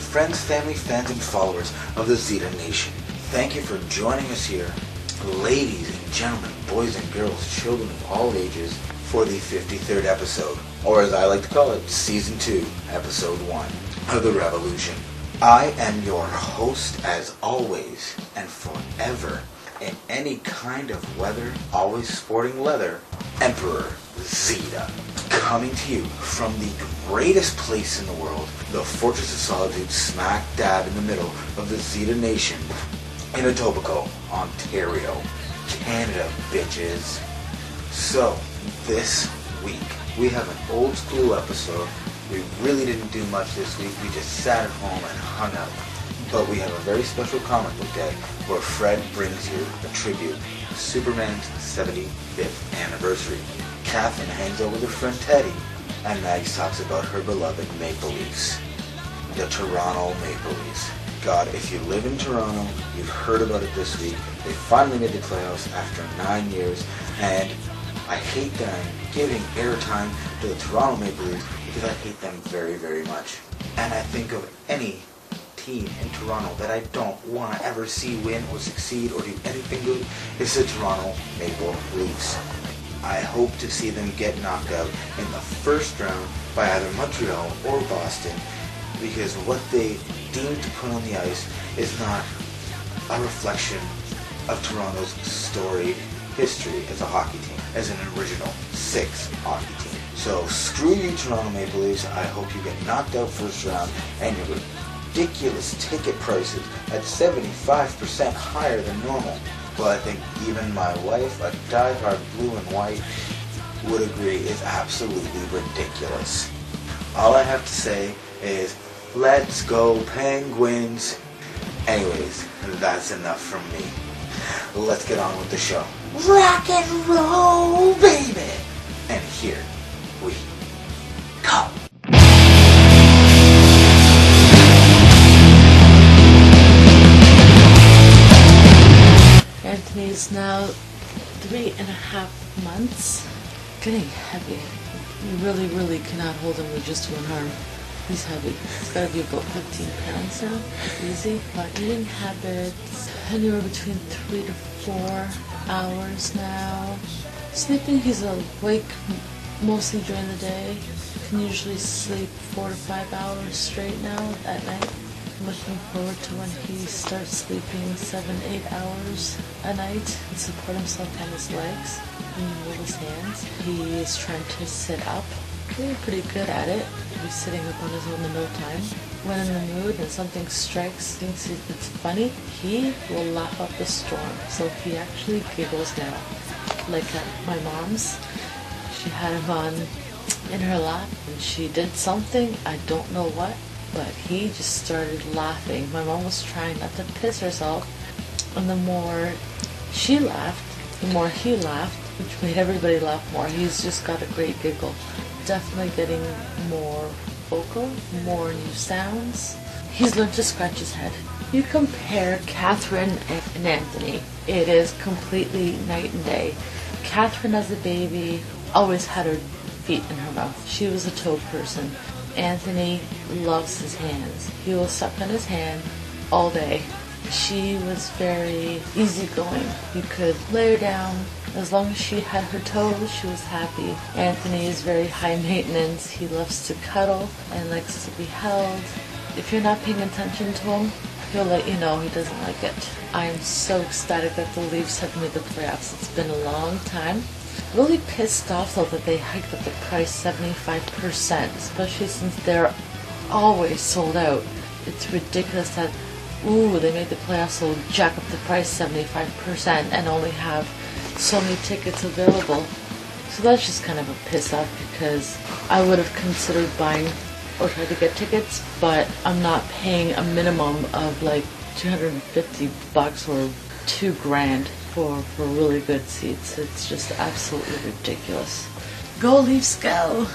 friends, family, fans, and followers of the Zita Nation. Thank you for joining us here, ladies and gentlemen, boys and girls, children of all ages, for the 53rd episode, or as I like to call it, Season 2, Episode 1 of The Revolution. I am your host, as always, and forever, in any kind of weather, always sporting leather, Emperor Zita. Coming to you from the greatest place in the world, the Fortress of Solitude, smack dab in the middle of the Zita Nation, in Etobicoke, Ontario, Canada, bitches. So, this week, we have an old school episode. We really didn't do much this week. We just sat at home and hung out. But we have a very special comic book day where Fred brings you a tribute to Superman's 75th anniversary. Catherine hangs out with her friend Teddy, and Magz talks about her beloved Maple Leafs, the Toronto Maple Leafs. God, if you live in Toronto, you've heard about it this week. They finally made the playoffs after 9 years, and I hate that I'm giving airtime to the Toronto Maple Leafs because I hate them very, very much. And I think of any team in Toronto that I don't want to ever see win or succeed or do anything good, it's the Toronto Maple Leafs. I hope to see them get knocked out in the first round by either Montreal or Boston, because what they deem to put on the ice is not a reflection of Toronto's storied history as a hockey team, as an original 6 hockey team. So screw you, Toronto Maple Leafs. I hope you get knocked out first round, and your ridiculous ticket prices at 75% higher than normal. Well, I think even my wife, a diehard blue and white, would agree is absolutely ridiculous. All I have to say is, let's go Penguins. Anyways, that's enough from me. Let's get on with the show. Rock and roll, baby! And here we go. Anthony's now 3.5 months. Getting heavy. You really cannot hold him with just one arm. He's heavy. He's got to be about 15 pounds now. Easy. But eating habits, anywhere between 3 to 4 hours now. Sleeping, he's awake mostly during the day. He can usually sleep 4 to 5 hours straight now at night. I'm looking forward to when he starts sleeping 7-8 hours a night and support himself on his legs and move his hands. He is trying to sit up. Doing pretty good at it. He's sitting up on his own in no time. When in the mood and something strikes, thinks it's funny, he will laugh up the storm. So he actually giggles now. Like at my mom's, she had him on in her lap and she did something, I don't know what, but he just started laughing. My mom was trying not to piss herself, and the more she laughed, the more he laughed, which made everybody laugh more. He's just got a great giggle. Definitely getting more vocal, more new sounds. He's learned to scratch his head. You compare Catherine and Anthony, it is completely night and day. Catherine as a baby always had her feet in her mouth. She was a toe person. Anthony loves his hands. He will suck on his hand all day. She was very easygoing. You could lay her down. As long as she had her toes, she was happy. Anthony is very high maintenance. He loves to cuddle and likes to be held. If you're not paying attention to him, he'll let you know he doesn't like it. I am so ecstatic that the Leafs have made the playoffs. It's been a long time. Really pissed off though that they hiked up the price 75%, especially since they're always sold out. It's ridiculous that, they made the playoffs, so jack up the price 75% and only have so many tickets available. So that's just kind of a piss off, because I would have considered buying or trying to get tickets, but I'm not paying a minimum of like $250 or $2,000 for really good seats. It's just absolutely ridiculous. Go Leafs, go!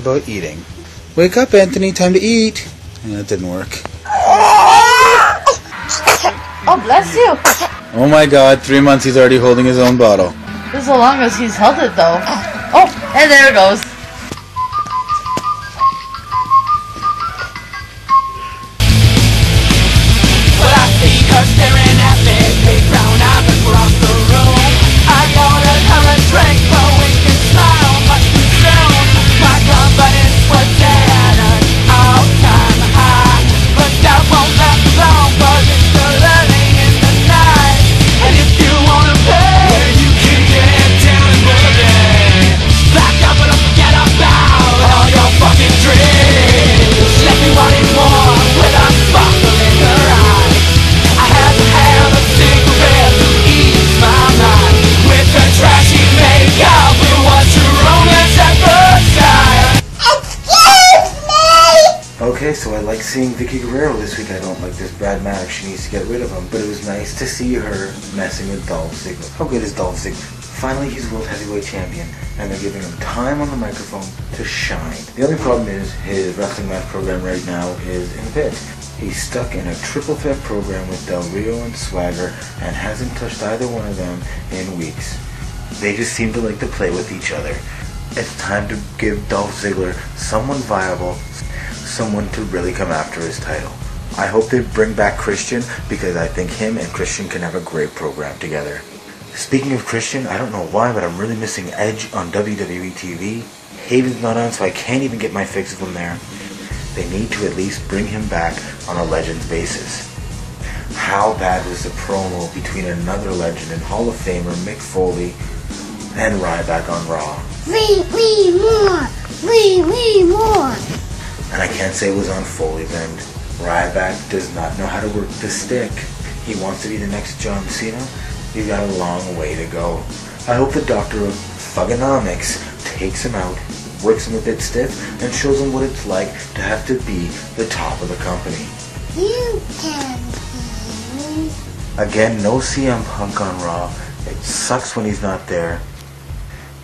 about eating. Wake up, Anthony, time to eat. Yeah, that didn't work. Oh, bless you. Oh my God, 3 months he's already holding his own bottle. As long as he's held it, though. Oh, and there it goes. Well, I see her staring at me, big brown eyes across the room. I ordered her a drink, but we can smile much too soon. My confidence was at an all-time high, but that won't last long, 'cause it's still early in the night. And if you wanna pay, well, you can get down and boogie. Back up and don't forget about all your fucking dreams. Let me want it more with a sparkle in her eye. I had to have a cigarette to ease my mind. With her trashy makeup, it was true romance at first sight. Excuse me! Okay, so I like seeing Vicky Guerrero this week. I don't like this Brad Maddox. She needs to get rid of him. But it was nice to see her messing with Dolph Ziggler. How good is Dolph Ziggler? Finally, he's World Heavyweight Champion, and they're giving him time on the microphone to shine. The only problem is his Wrestling Rant program right now is in the pit. He's stuck in a triple threat program with Del Rio and Swagger and hasn't touched either one of them in weeks. They just seem to like to play with each other. It's time to give Dolph Ziggler someone viable, someone to really come after his title. I hope they bring back Christian, because I think him and Christian can have a great program together. Speaking of Christian, I don't know why, but I'm really missing Edge on WWE TV. Haven's not on, so I can't even get my fix of him there. They need to at least bring him back on a Legends basis. How bad was the promo between another legend and Hall of Famer Mick Foley and Ryback on Raw? We more! We more! And I can't say it was on Foley's end. Ryback does not know how to work the stick. He wants to be the next John Cena. He's got a long way to go. I hope the Doctor of Thugonomics takes him out, works him a bit stiff, and shows him what it's like to have to be the top of the company. You can be. Again, no CM Punk on Raw. It sucks when he's not there,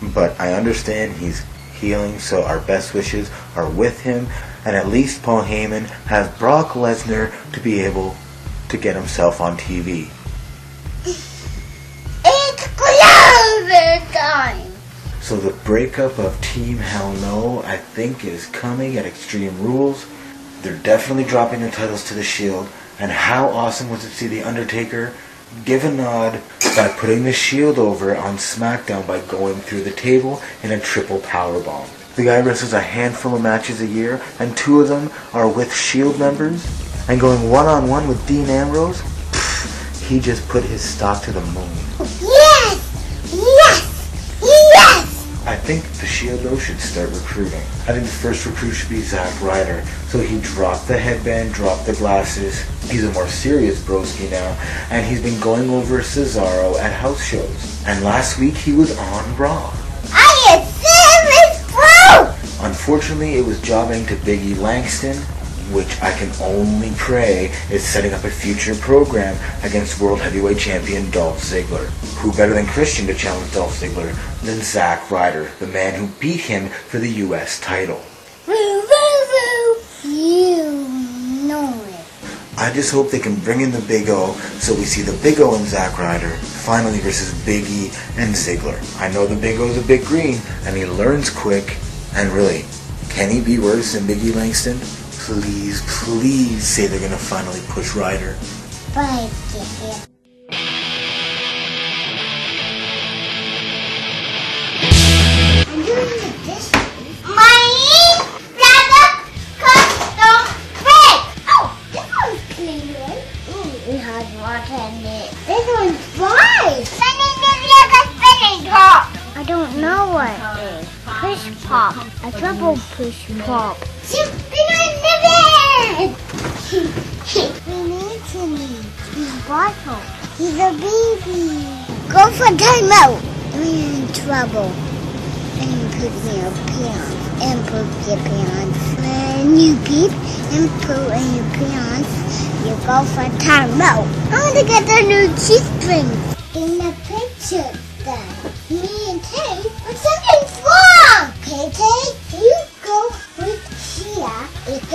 but I understand he's healing, so our best wishes are with him, and at least Paul Heyman has Brock Lesnar to be able to get himself on TV. It's closer time! So the breakup of Team Hell No, I think, is coming at Extreme Rules. They're definitely dropping the titles to the Shield, and how awesome was it to see The Undertaker give a nod by putting the Shield over on SmackDown by going through the table in a triple powerbomb. The guy wrestles a handful of matches a year, and 2 of them are with Shield members, and going one-on-one with Dean Ambrose, he just put his stock to the moon. Yes! Yes! Yes! I think the Shield, though, should start recruiting. I think the first recruit should be Zack Ryder. So he dropped the headband, dropped the glasses. He's a more serious broski now, and he's been going over Cesaro at house shows. And last week he was on Raw. I am serious, bro! Unfortunately, it was jobbing to Big E Langston, which I can only pray is setting up a future program against World Heavyweight Champion Dolph Ziggler. Who better than Christian to challenge Dolph Ziggler than Zack Ryder, the man who beat him for the US title? Woo, woo, woo! You know it. I just hope they can bring in the Big O, so we see the Big O and Zack Ryder finally versus Big E and Ziggler. I know the Big O's a bit green, and he learns quick, and really, can he be worse than Big E Langston? Please, please say they're gonna finally push Ryder. Bye, Kiki. I'm doing this. Mommy, Dada, custom bed. Oh, this one's clean, right? Ooh, it has water in it. This one's dry. Spinning top. I don't know what it is. Push pop. A triple push pop. Spin on the bed. We need to leave. He's bottle. He's a baby. Go for timeout. We're in trouble. And put your pants. And put your pants. When you peep and put in your pants, you go for timeout. I want to get the new cheese strings. In the picture, then. Me and Tay, but something's wrong. Okay, Tay, you go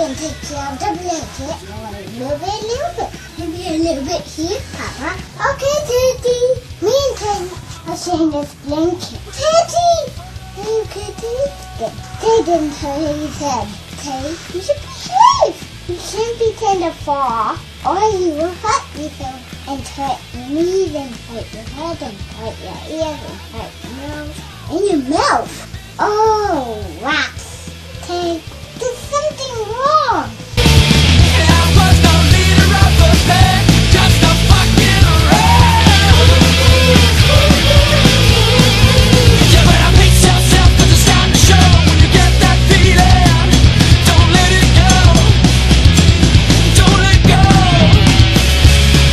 can take care of the blanket. A little bit. Maybe a little bit here, Papa. Okay, Teddy. Me and Teddy are sharing this blanket. Teddy! Are you okay, Teddy? Good. Teddy didn't tell you he said, Teddy, you should be safe. You can't pretend to fall, or you will hurt yourself and hurt me, then hurt your head, and hurt your ears, and hurt your nose, and your mouth. Oh, rats. Teddy, there's something wrong. I was no leader of the band, just a fucking around. Yeah, but I mix yourself 'cause it's time to show. When you get that feeling, don't let it go. Don't let go.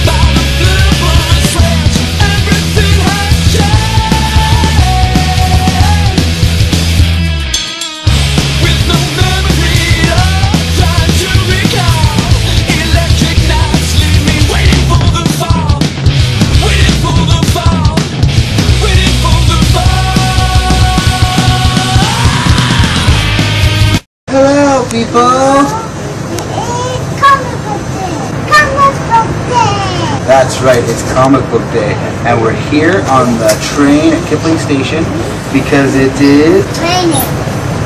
By the flip of a switch, everything has changed. With no memory of trying to recall, electric nights leave me waiting for the fall. Waiting for the fall. Waiting for the fall. Hello, people. It's comic book day. Comic book day. That's right, it's Comic Book Day, and we're here on the train at Kipling Station because it is... Raining.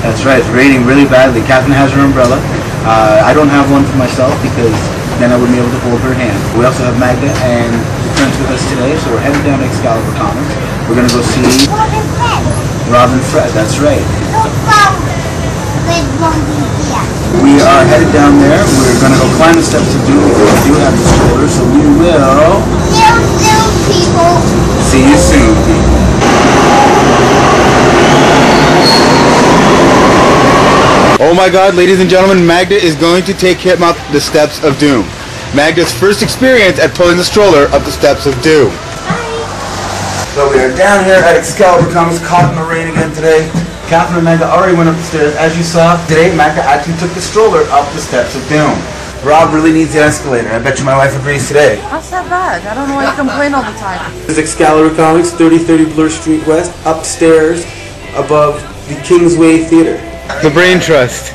That's right, it's raining really badly. Catherine has her umbrella. I don't have one for myself because then I wouldn't be able to hold her hand. We also have Magda and the friends with us today, so we're headed down to Excalibur Comics. We're going to go see Robin Fred. Robin Fred, that's right. Look from Red Monkey here. We are headed down there. We're going to go climb the steps of Doom because we do have the stroller, so we will Little people. see you soon, people. Oh my god, ladies and gentlemen, Magda is going to take him up the steps of doom. Magda's first experience at pulling the stroller up the steps of doom. So we are down here at Excalibur Comics, caught in the rain again today. Catherine and Magda already went up the stairs. As you saw, today Magda actually took the stroller up the steps of doom. Rob really needs the escalator. I bet you my wife agrees today. That's not bad. I don't know why you complain all the time. This is Excalibur Comics, 3030 Bloor Street West, upstairs above the Kingsway Theater. The Brain Trust.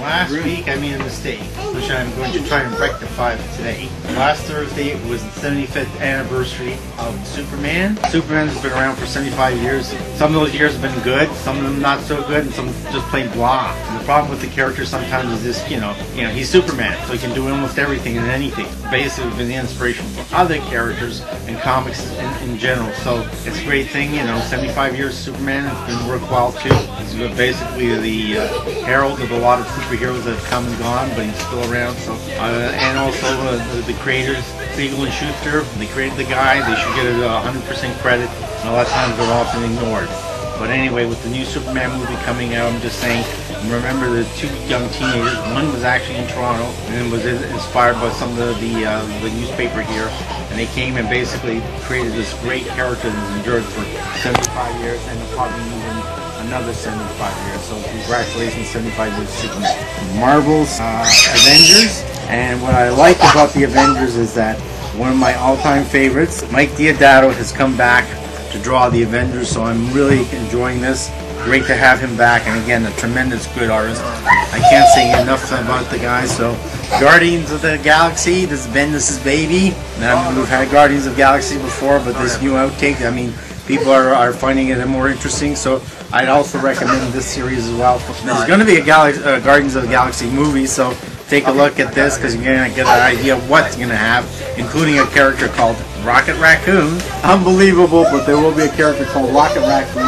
Last week I made a mistake, which I'm going to try and rectify today. Last Thursday was the 75th anniversary of Superman. Superman's been around for 75 years. Some of those years have been good, some of them not so good, and some just plain blah. And the problem with the character sometimes is this, you know, he's Superman, so he can do almost everything and anything. Basically been the inspiration for other characters and comics in general. So it's a great thing, 75 years of Superman has been worthwhile too. He's basically the herald of a lot of superheroes that have come and gone, but he's still around. So and also the creators, Siegel and Schuster, they created the guy. They should get 100% credit. And a lot of times they're often ignored. But anyway, with the new Superman movie coming out, I'm just saying, remember the two young teenagers. One was actually in Toronto and was inspired by some of the newspaper here. And they came and basically created this great character that's endured for 75 years and probably even another 75 years. So congratulations, 75 years Superman. Marvel's Avengers. And what I like about the Avengers is that one of my all-time favorites, Mike Deodato, has come back to draw the Avengers, so I'm really enjoying this. Great to have him back, and again, a tremendous good artist. I can't say enough about the guy. So Guardians of the Galaxy, this has been Bendis' baby. Now, we've had Guardians of the Galaxy before, but this new outtake, I mean, people are finding it more interesting, so I'd also recommend this series as well. There's going to be a Guardians of the Galaxy movie, so take a look at this because you're going to get an idea of what's going to have, including a character called Rocket Raccoon. Unbelievable, but there will be a character called Rocket Raccoon.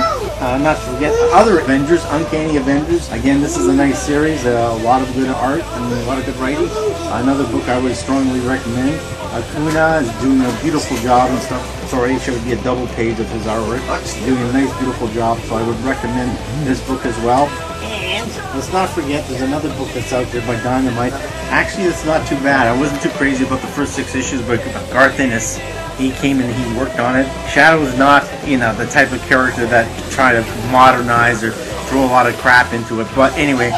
Not to forget other Avengers, Uncanny Avengers. Again, this is a nice series, a lot of good art and a lot of good writing. Another book I would strongly recommend. Acuna is doing a beautiful job and stuff. Sorry, it should be a double page of his artwork. He's doing a nice, beautiful job, so I would recommend this book as well. And let's not forget, there's another book that's out there by Dynamite. Actually, it's not too bad. I wasn't too crazy about the first 6 issues, but Garth Ennis, he came and he worked on it. Shadow is not, the type of character that try to modernize or throw a lot of crap into it. But anyway,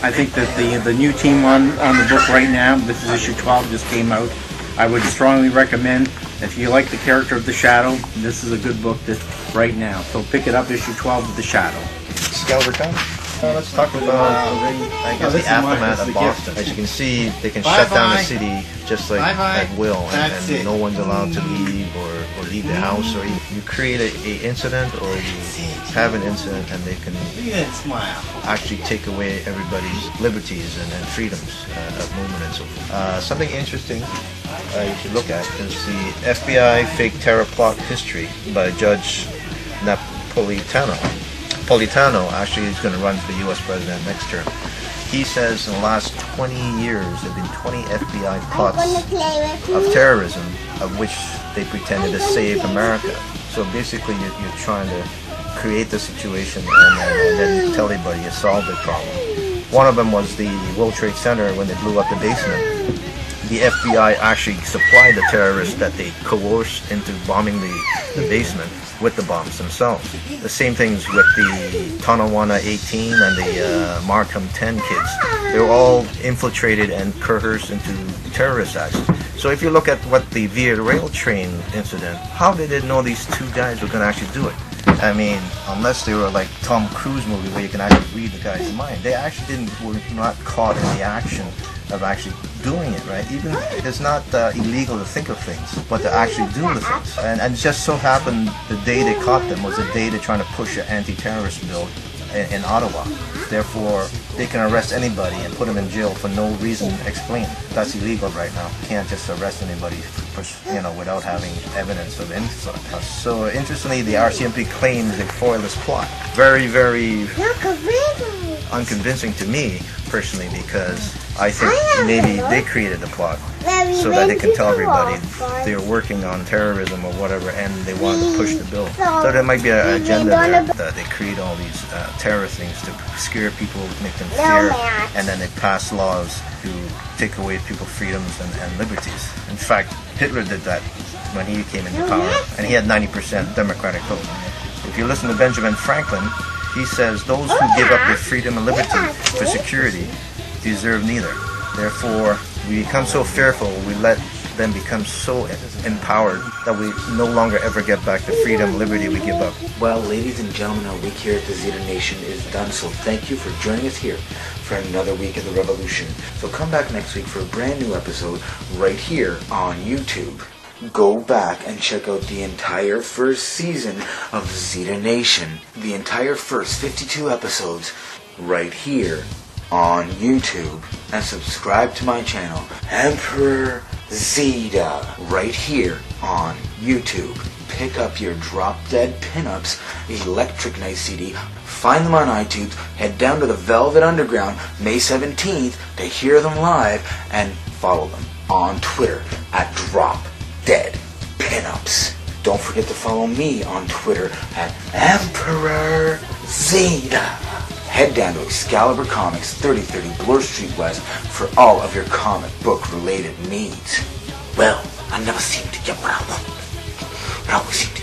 I think that the new team on the book right now, this is issue 12, just came out. I would strongly recommend, if you like the character of the Shadow, this is a good book right now. So pick it up, issue 12 of the Shadow. Excalibur Comics. Let's talk about, I guess, the aftermath of Boston. As you can see, they can shut down the city just like at will, and no one's allowed to leave or leave the house. Or you create a incident, or you have an incident, and they can actually take away everybody's liberties and freedoms of movement and so forth. Something interesting you should look at is the FBI fake terror plot history by Judge Napolitano. Napolitano actually is going to run for the U.S. president next term. He says in the last 20 years there have been 20 FBI plots of terrorism of which they pretended to save America. So basically you're trying to create the situation and then tell everybody you solved the problem. One of them was the World Trade Center when they blew up the basement. The FBI actually supplied the terrorists that they coerced into bombing the basement with the bombs themselves. The same things with the Tonawanda 18 and the Markham 10 kids. They were all infiltrated and coerced into terrorist acts. So if you look at what the Via Rail train incident, how did they know these two guys were going to actually do it? I mean, unless they were like Tom Cruise movie where you can actually read the guy's mind. They actually were not caught in the action of actually doing it, right? Even it's not illegal to think of things, but to actually do the things. And it just so happened the day they caught them was the day they're trying to push an anti-terrorist bill in Ottawa. Therefore, they can arrest anybody and put them in jail for no reason explained. That's illegal right now. You can't just arrest anybody, without having evidence of any sort. So interestingly, the RCMP claims they foiled this plot. Very, very unconvincing to me personally, because I think maybe they created the plot so that they can tell everybody they're working on terrorism or whatever, and they want to push the bill. So there might be an agenda there that they create all these terror things to scare people, make them fear, and then they pass laws to take away people's freedoms and liberties. In fact, Hitler did that when he came into power, and he had 90% Democratic vote. If you listen to Benjamin Franklin, he says those who give up their freedom and liberty for security deserve neither. Therefore, we become so fearful, we let them become so empowered that we no longer ever get back the freedom and liberty we give up. Well, ladies and gentlemen, our week here at the Zita Nation is done, so thank you for joining us here for another week of the revolution. So come back next week for a brand new episode right here on YouTube. Go back and check out the entire first season of Zita Nation. The entire first 52 episodes right here on YouTube. And subscribe to my channel, Emperor Zita, right here on YouTube. Pick up your Drop Dead Pinups Electric Night CD. Find them on iTunes. Head down to the Velvet Underground May 17th to hear them live, and follow them on Twitter at Drop Dead Pinups. Don't forget to follow me on Twitter at Emperor Zita. Head down to Excalibur Comics, 3030 Bloor Street West for all of your comic book related needs. Well, I never seem to get what I want, but I always seem to